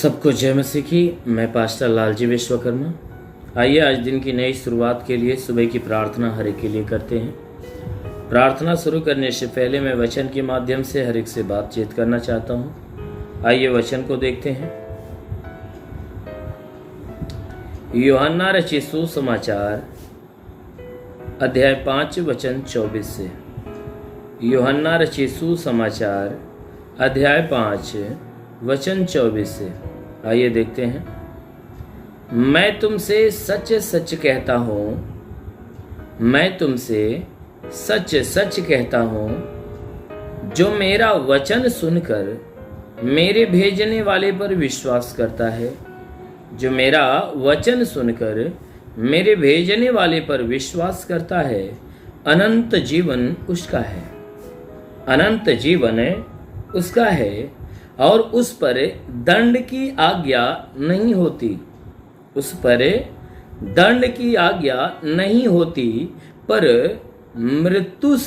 सबको जय मसीह की। मैं पास्टर लालजी विश्वकर्मा। आइए आज दिन की नई शुरुआत के लिए सुबह की प्रार्थना हर एक के लिए करते हैं। प्रार्थना शुरू करने से पहले मैं वचन के माध्यम से हर एक से बातचीत करना चाहता हूँ। आइए वचन को देखते हैं। यूहन्ना रचित सुसमाचार अध्याय 5 वचन 24 से। यूहन्ना रचित सुसमाचार अध्याय 5 वचन 24 से। आइए देखते हैं। मैं तुमसे सच सच कहता हूँ, मैं तुमसे सच सच कहता हूँ, जो मेरा वचन सुनकर मेरे भेजने वाले पर विश्वास करता है, जो मेरा वचन सुनकर मेरे भेजने वाले पर विश्वास करता है, अनंत जीवन उसका है। अनंत जीवन उसका है और उस पर दंड की आज्ञा नहीं होती। उस पर दंड की आज्ञा नहीं होती, पर मृत्यु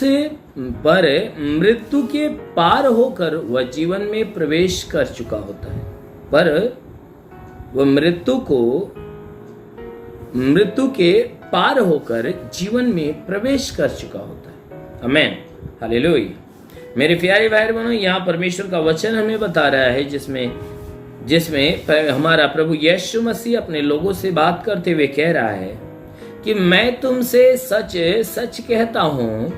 के पार होकर वह जीवन में प्रवेश कर चुका होता है। पर वह मृत्यु के पार होकर जीवन में प्रवेश कर चुका होता है। आमीन, हालेलुया। मेरे प्यारे भाई बहनों, यहाँ परमेश्वर का वचन हमें बता रहा है जिसमें हमारा प्रभु यीशु मसीह अपने लोगों से बात करते हुए कह रहा है कि मैं तुमसे सच सच कहता हूँ,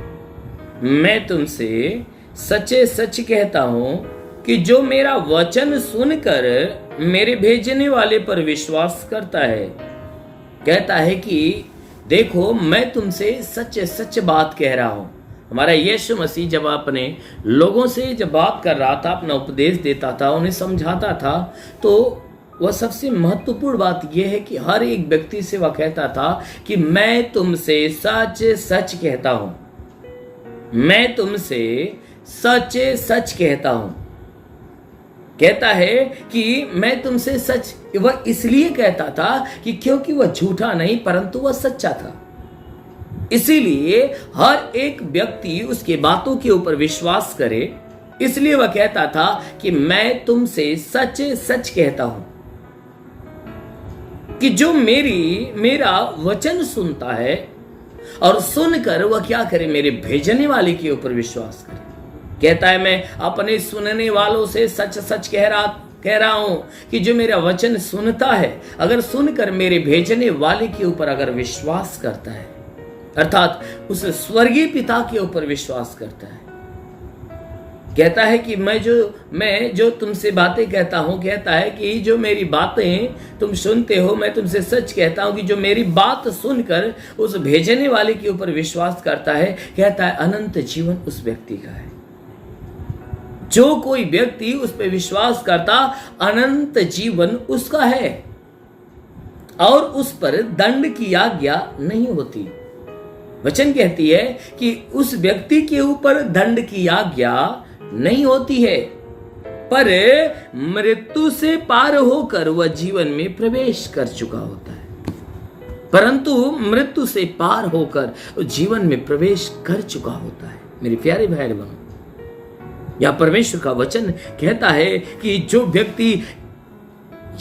मैं तुमसे सच सच कहता हूँ कि जो मेरा वचन सुनकर मेरे भेजने वाले पर विश्वास करता है, कहता है कि देखो मैं तुमसे सच सच बात कह रहा हूँ। हमारा यीशु मसीह जब अपने लोगों से जब बात कर रहा था, अपना उपदेश देता था, उन्हें समझाता था, तो वह सबसे महत्वपूर्ण बात यह है कि हर एक व्यक्ति से वह कहता था कि मैं तुमसे सच सच कहता हूं, मैं तुमसे सच सच कहता हूं। कहता है कि मैं तुमसे सच, वह इसलिए कहता था कि क्योंकि वह झूठा नहीं परंतु वह सच्चा था। इसीलिए हर एक व्यक्ति उसके बातों के ऊपर विश्वास करे, इसलिए वह कहता था कि मैं तुमसे सच सच कहता हूं कि जो मेरा वचन सुनता है और सुनकर वह क्या करे, मेरे भेजने वाले के ऊपर विश्वास करे। कहता है मैं अपने सुनने वालों से सच सच कह रहा हूं कि जो मेरा वचन सुनता है, अगर सुनकर मेरे भेजने वाले के ऊपर अगर विश्वास करता है, अर्थात उस स्वर्गीय पिता के ऊपर विश्वास करता है, कहता है कि मैं जो तुमसे बातें कहता हूं, कहता है कि जो मेरी बातें तुम सुनते हो, मैं तुमसे सच कहता हूं कि जो मेरी बात सुनकर उस भेजने वाले के ऊपर विश्वास करता है, कहता है अनंत जीवन उस व्यक्ति का है। जो कोई व्यक्ति उस पर विश्वास करता, अनंत जीवन उसका है और उस पर दंड की आज्ञा नहीं होती। वचन कहती है कि उस व्यक्ति के ऊपर दंड की आज्ञा नहीं होती है, पर मृत्यु से पार होकर वह जीवन में प्रवेश कर चुका होता है। परंतु मृत्यु से पार होकर जीवन में प्रवेश कर चुका होता है। मेरे प्यारे भाई बहनों, यह परमेश्वर का वचन कहता है कि जो व्यक्ति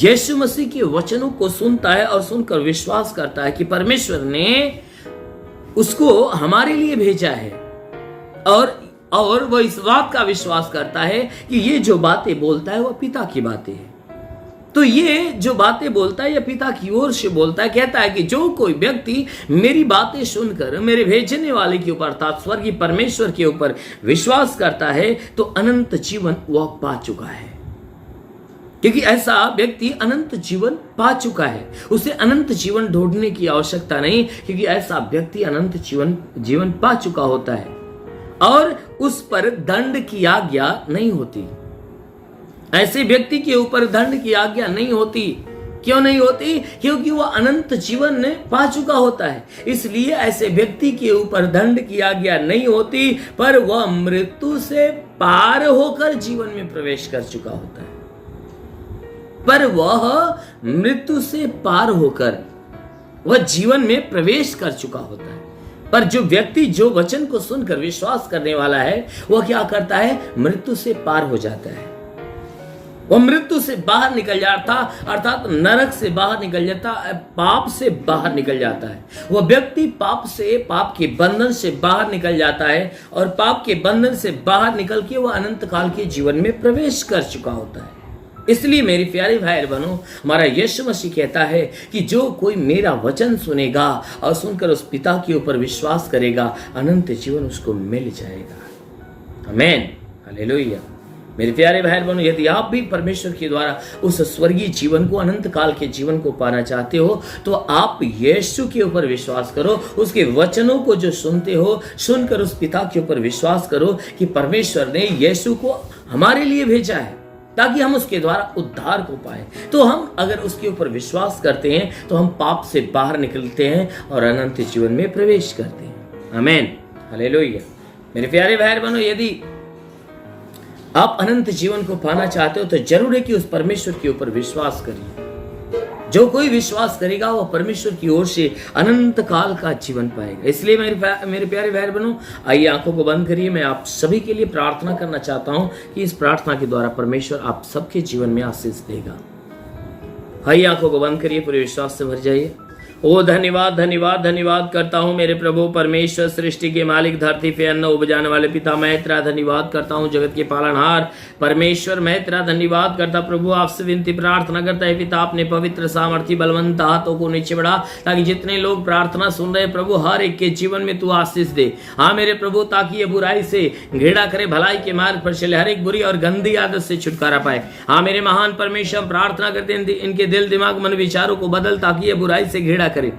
यीशु मसीह के वचनों को सुनता है और सुनकर विश्वास करता है कि परमेश्वर ने उसको हमारे लिए भेजा है, और वह इस बात का विश्वास करता है कि ये जो बातें बोलता है वह पिता की बातें हैं, तो ये जो बातें बोलता है यह पिता की ओर से बोलता है। कहता है कि जो कोई व्यक्ति मेरी बातें सुनकर मेरे भेजने वाले के ऊपर अर्थात स्वर्गीय परमेश्वर के ऊपर विश्वास करता है, तो अनंत जीवन वह पा चुका है। क्योंकि ऐसा व्यक्ति अनंत जीवन पा चुका है, उसे अनंत जीवन ढूंढने की आवश्यकता नहीं, क्योंकि ऐसा व्यक्ति अनंत जीवन पा चुका होता है और उस पर दंड की आज्ञा नहीं होती। ऐसे व्यक्ति के ऊपर दंड की आज्ञा नहीं होती। क्यों नहीं होती? क्योंकि वह अनंत जीवन पा चुका होता है। इसलिए ऐसे व्यक्ति के ऊपर दंड की आज्ञा नहीं होती, पर वह मृत्यु से पार होकर जीवन में प्रवेश कर चुका होता है। पर वह मृत्यु से पार होकर वह जीवन में प्रवेश कर चुका होता है। पर जो व्यक्ति जो वचन को सुनकर विश्वास करने वाला है, वह क्या करता है? मृत्यु से पार हो जाता है। वो मृत्यु से बाहर निकल जाता, अर्थात नरक से बाहर निकल जाता, पाप से बाहर निकल जाता है। वो व्यक्ति पाप के बंधन से बाहर निकल जाता है और पाप के बंधन से बाहर निकल के वो अनंत काल के जीवन में प्रवेश कर चुका होता है। इसलिए मेरी प्यारे भाई बहनों, हमारा यीशु मसीह कहता है कि जो कोई मेरा वचन सुनेगा और सुनकर उस पिता के ऊपर विश्वास करेगा, अनंत जीवन उसको मिल जाएगा। आमीन, हालेलुया। मेरे प्यारे भाई बहनों, यदि आप भी परमेश्वर के द्वारा उस स्वर्गीय जीवन को, अनंत काल के जीवन को पाना चाहते हो, तो आप यीशु के ऊपर विश्वास करो। उसके वचनों को जो सुनते हो, सुनकर उस पिता के ऊपर विश्वास करो कि परमेश्वर ने यीशु को हमारे लिए भेजा है ताकि हम उसके द्वारा उद्धार को पाए। तो हम अगर उसके ऊपर विश्वास करते हैं तो हम पाप से बाहर निकलते हैं और अनंत जीवन में प्रवेश करते हैं। आमीन, हालेलुया। मेरे प्यारे भाई बहनों, यदि आप अनंत जीवन को पाना चाहते हो तो जरूर है कि उस परमेश्वर के ऊपर विश्वास करिए। जो कोई विश्वास करेगा वो परमेश्वर की ओर से अनंत काल का जीवन पाएगा। इसलिए मेरे प्यारे भाई बहनों, आइए आंखों को बंद करिए। मैं आप सभी के लिए प्रार्थना करना चाहता हूं कि इस प्रार्थना के द्वारा परमेश्वर आप सबके जीवन में आशीष देगा। आइए आंखों को बंद करिए, पूरे विश्वास से भर जाइए। ओ धन्यवाद धन्यवाद धन्यवाद करता हूँ मेरे प्रभु परमेश्वर, सृष्टि के मालिक, धरती पे अन्न उपजाने वाले पिता, मैं तेरा धन्यवाद करता हूँ। जगत के पालनहार परमेश्वर, मैं तेरा धन्यवाद करता प्रभु। आपसे विनती प्रार्थना करता है पिता, अपने पवित्र सामर्थ्य बलवंत हाथों को नीचे बढ़ा ताकि जितने लोग प्रार्थना सुन रहे प्रभु, हर एक के जीवन में तू आशीष दे। हाँ मेरे प्रभु, ताकि ये बुराई से घृणा करे, भलाई के मार्ग पर चले, हर एक बुरी और गंदी आदत से छुटकारा पाए। हाँ मेरे महान परमेश्वर, प्रार्थना करते इनके दिल दिमाग मन विचारों को बदल ताकि ये बुराई से घृणा करे।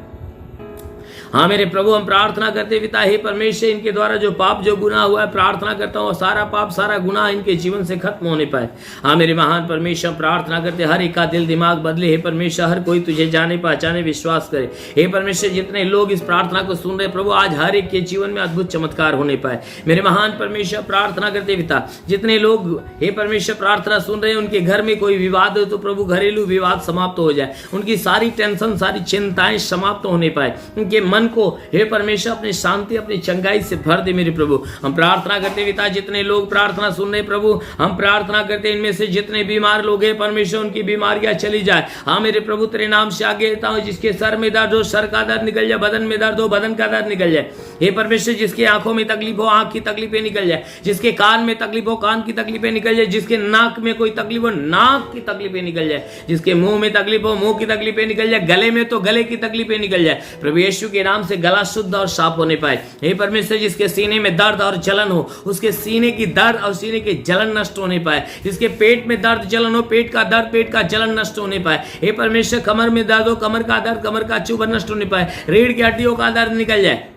हाँ मेरे प्रभु, हम प्रार्थना करते पिता, हे परमेश्वर, इनके द्वारा जो पाप जो गुनाह हुआ है, प्रार्थना करता हूँ सारा पाप सारा गुनाह इनके जीवन से खत्म होने पाए। हाँ मेरे महान परमेश्वर, प्रार्थना करते हर एक का दिल दिमाग बदले। हे परमेश्वर, हर कोई तुझे जाने पहचाने विश्वास करे। हे परमेश्वर, जितने लोग इस प्रार्थना को सुन रहे प्रभु, आज हर एक के जीवन में अद्भुत चमत्कार होने पाए। मेरे महान परमेश्वर, प्रार्थना करते पिता, जितने लोग हे परमेश्वर प्रार्थना सुन रहे हैं, उनके घर में कोई विवाद हो तो प्रभु घरेलू विवाद समाप्त हो जाए, उनकी सारी टेंशन सारी चिंताएं समाप्त होने पाए, उनके मन को हे परमेश्वर अपनी शांति अपनी चंगाई से भर दे। मेरे प्रभु, हम प्रार्थना करते पिता, जितने लोग प्रार्थना सुन रहे प्रभु, हम प्रार्थना करते इनमें से जितने बीमार लोग हैं परमेश्वर, उनकी बीमारियां चली जाए। हाँ मेरे प्रभु, तेरे नाम से आगे रहता हूं, जिसके सर में दर्द हो सर का दर्द निकल जाए, बदन में दर्द हो बदन का दर्द निकल जाए। हे परमेश्वर, जिसकी आंखों में तकलीफ हो आंख की तकलीफें निकल जाए, जिसके कान में तकलीफ हो कान की तकलीफें निकल जाए, जिसके नाक में कोई तकलीफ हो नाक की तकलीफें निकल जाए, जिसके मुंह में तकलीफ हो मुंह की तकलीफें निकल जाए, गले में तो गले की तकलीफें निकल जाए। प्रभु यीशु के नाम से गला शुद्ध और साफ होने पाए। हे परमेश्वर, जिसके सीने में दर्द और जलन हो, उसके सीने की दर्द और सीने की जलन नष्ट होने पाए। जिसके पेट में दर्द जलन हो, पेट का दर्द पेट का जलन नष्ट होने पाए। हे परमेश्वर, कमर में दर्द हो, कमर का दर्द कमर का चुभन नष्ट होने पाए, रीढ़ की हड्डियों का दर्द निकल जाए।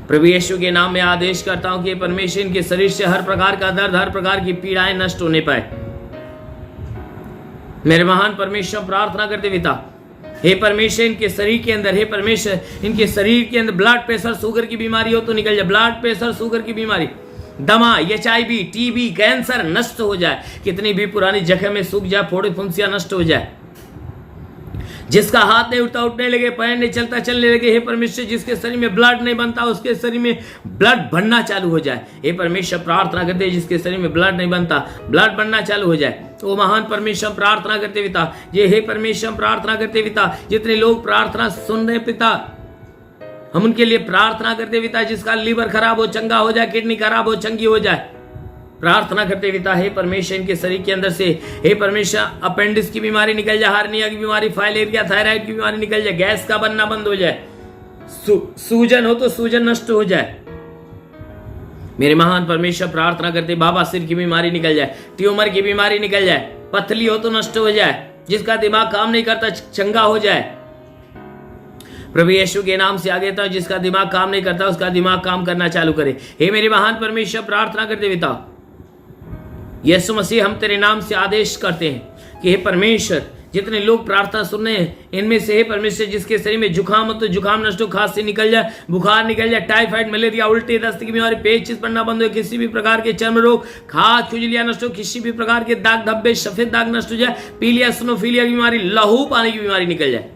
प्रभु यीशु के नाम में आदेश करता हूं कि परमेश्वर, इनके शरीर से हर प्रकार का दर्द हर प्रकार की पीड़ाएं नष्ट होने पाए। मेरे महान परमेश्वर, प्रार्थना करते पिता, हे परमेश्वर, इनके शरीर के अंदर, हे परमेश्वर, इनके शरीर के अंदर ब्लड प्रेशर शुगर की बीमारी हो तो निकल जाए, ब्लड प्रेशर शुगर की बीमारी, दमा, HIV TB कैंसर नष्ट हो जाए, कितनी भी पुरानी जगह में सूख जाए, फोड़े फुंसियां नष्ट हो जाए। जिसका हाथ नहीं उठता उठने लगे, पैर नहीं चलता चलने लगे, हे परमेश्वर, जिसके शरीर में ब्लड नहीं बनता उसके शरीर में ब्लड बनना चालू हो जाए। हे परमेश्वर, प्रार्थना करते जिसके शरीर में ब्लड नहीं बनता ब्लड बनना चालू हो जाए। ओ महान परमेश्वर, प्रार्थना करते पिता, ये हे परमेश्वर, प्रार्थना करते पिता, जितने लोग प्रार्थना सुन रहे पिता, हम उनके लिए प्रार्थना करते पिता, जिसका लीवर खराब हो चंगा हो जाए, किडनी खराब हो चंगी हो जाए। प्रार्थना करते पिता, हे परमेश्वर, इनके शरीर के अंदर से हे परमेश्वर अपेंडिक्स की बीमारी निकल जाए, हार्निया की बीमारी, फाइलेरिया थायराइड की बीमारी निकल जाए, गैस का बनना बंद हो जाए, सूजन हो तो सूजन नष्ट हो जाए। मेरे महान परमेश्वर, प्रार्थना करते बाबा-सिर की बीमारी निकल जाए, ट्यूमर की बीमारी निकल जाए, पथली हो तो नष्ट हो जाए, जिसका दिमाग काम नहीं करता चंगा हो जाए। प्रभु यीशु के नाम से आगे था, जिसका दिमाग काम नहीं करता उसका दिमाग काम करना चालू करे। हे मेरे महान परमेश्वर, प्रार्थना करते पिता, यीशु मसीह, हम तेरे नाम से आदेश करते हैं कि हे परमेश्वर, जितने लोग प्रार्थना सुन रहे हैं इनमें से हे परमेश्वर, जिसके शरीर में जुकाम हो तो जुकाम नष्ट हो, खांसी निकल जाए, बुखार निकल जाए, टाइफाइड मलेरिया उल्टी दस्त की बीमारी, पेट चीज पड़ना बंद हो, किसी भी प्रकार के चर्म रोग खाज खुजलियां नष्ट हो, किसी भी प्रकार के दाग धब्बे सफेद दाग नष्ट हो जाए, पीलिया स्नोफीलिया की बीमारी, लहू पानी की बीमारी निकल जाए।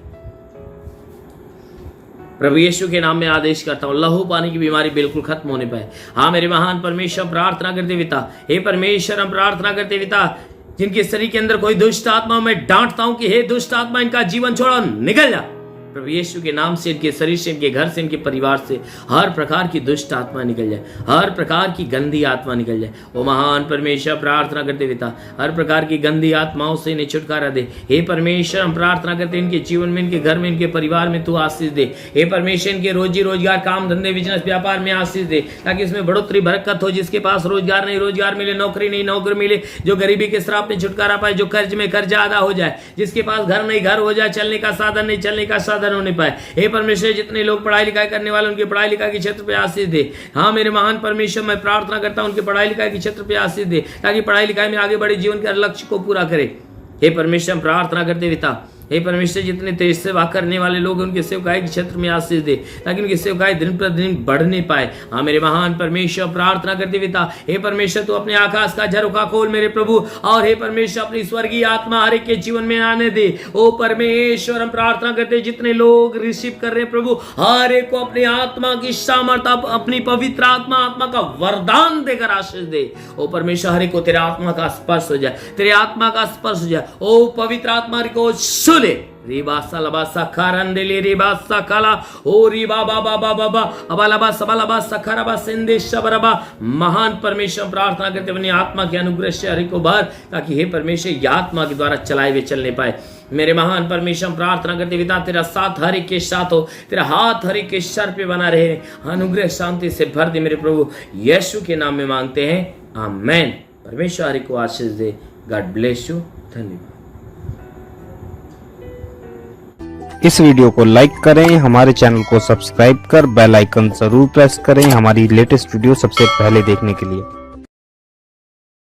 प्रभु यीशु के नाम में आदेश करता हूं, लहू पानी की बीमारी बिल्कुल खत्म होने पाए। हाँ मेरे महान परमेश्वर, प्रार्थना करते पिता, हे परमेश्वर, हम प्रार्थना करते पिता, जिनके शरीर के अंदर कोई दुष्ट आत्मा, मैं डांटता हूं कि हे दुष्ट आत्मा, इनका जीवन छोड़ो, निकल जा। प्रभु यीशु के नाम से इनके शरीर से, इनके घर से, इनके परिवार से हर प्रकार की दुष्ट आत्मा निकल जाए, हर प्रकार की गंदी आत्मा निकल जाए। ओ महान परमेश्वर, प्रार्थना करते पिता, हर प्रकार की गंदी आत्माओं से इन्हें छुटकारा दे। हे परमेश्वर, हम प्रार्थना करते इनके जीवन में, इनके घर में, इनके परिवार में तू आशीष दे। हे परमेश्वर, इनके रोजी रोजगार, काम धंधे, बिजनेस, व्यापार में आशीष दे, ताकि इसमें बढ़ोतरी बरकत हो। जिसके पास रोजगार नहीं, रोजगार मिले, नौकरी नहीं, नौकरी मिले, जो गरीबी के श्राप में छुटकारा पाए, जो कर्ज में कर्जा अदा हो जाए, जिसके पास घर नहीं, घर हो जाए, चलने का साधन नहीं, चलने का साधन होने पाए। हे परमेश्वर, जितने लोग पढ़ाई लिखाई करने वाले, उनकी पढ़ाई लिखाई के क्षेत्र पे आशीष दे। हाँ मेरे महान परमेश्वर, मैं प्रार्थना करता हूं उनकी पढ़ाई लिखाई के क्षेत्र पे आशीष दे, ताकि पढ़ाई लिखाई में आगे बढ़े, जीवन के लक्ष्य को पूरा करे। हे परमेश्वर, हम प्रार्थना करते पिता, हे परमेश्वर, जितने तेज सेवा करने वाले लोग, उनके सेवकाई के क्षेत्र में आशीष दे, ताकि उनकी सेवकाई दिन प्रतिदिन बढ़ने पाए। हाँ मेरे महान परमेश्वर, प्रार्थना करते पिता, हे परमेश्वर, तू अपने आकाश का झरोखा खोल मेरे प्रभु, और हे परमेश्वर, अपनी स्वर्गीय आत्मा हर एक के जीवन में आने दे। ओ परमेश्वर, हम प्रार्थना करते जितने लोग रिसीव कर रहे हैं प्रभु, हर एक को अपनी आत्मा की सामर्थ्य, अपनी पवित्र आत्मा का वरदान देकर आशीष दे। ओ परमेश्वर, हर एक को तेरे आत्मा का स्पर्श हो जाए, तेरे आत्मा का स्पर्श हो जाए। ओ पवित्र आत्मा को ले रिबासा लबासा खारंदेले रिबासा काला ओ रिबा बाबा बाबा बा अबालबा सबलबा सखरबा सिंदे शबरबा। महान परमेश्वर, प्रार्थना करते अपनी आत्मा के अनुग्रह से हरि को भर, ताकि हे परमेश्वर, यह आत्मा के द्वारा चलाए हुए चलने पाए। मेरे महान परमेश्वर, प्रार्थना करते पिता, तेरा साथ हर एक के साथ हो, तेरा हाथ हर एक के सर पे बना रहे, अनुग्रह शांति से भर दे मेरे प्रभु, यीशु के नाम में मांगते हैं, आमेन। परमेश्वर हरि को आशीष दे। God bless you. धन्यवाद। इस वीडियो को लाइक करें, हमारे चैनल को सब्सक्राइब कर बेल आइकन जरूर प्रेस करें हमारी लेटेस्ट वीडियो सबसे पहले देखने के लिए।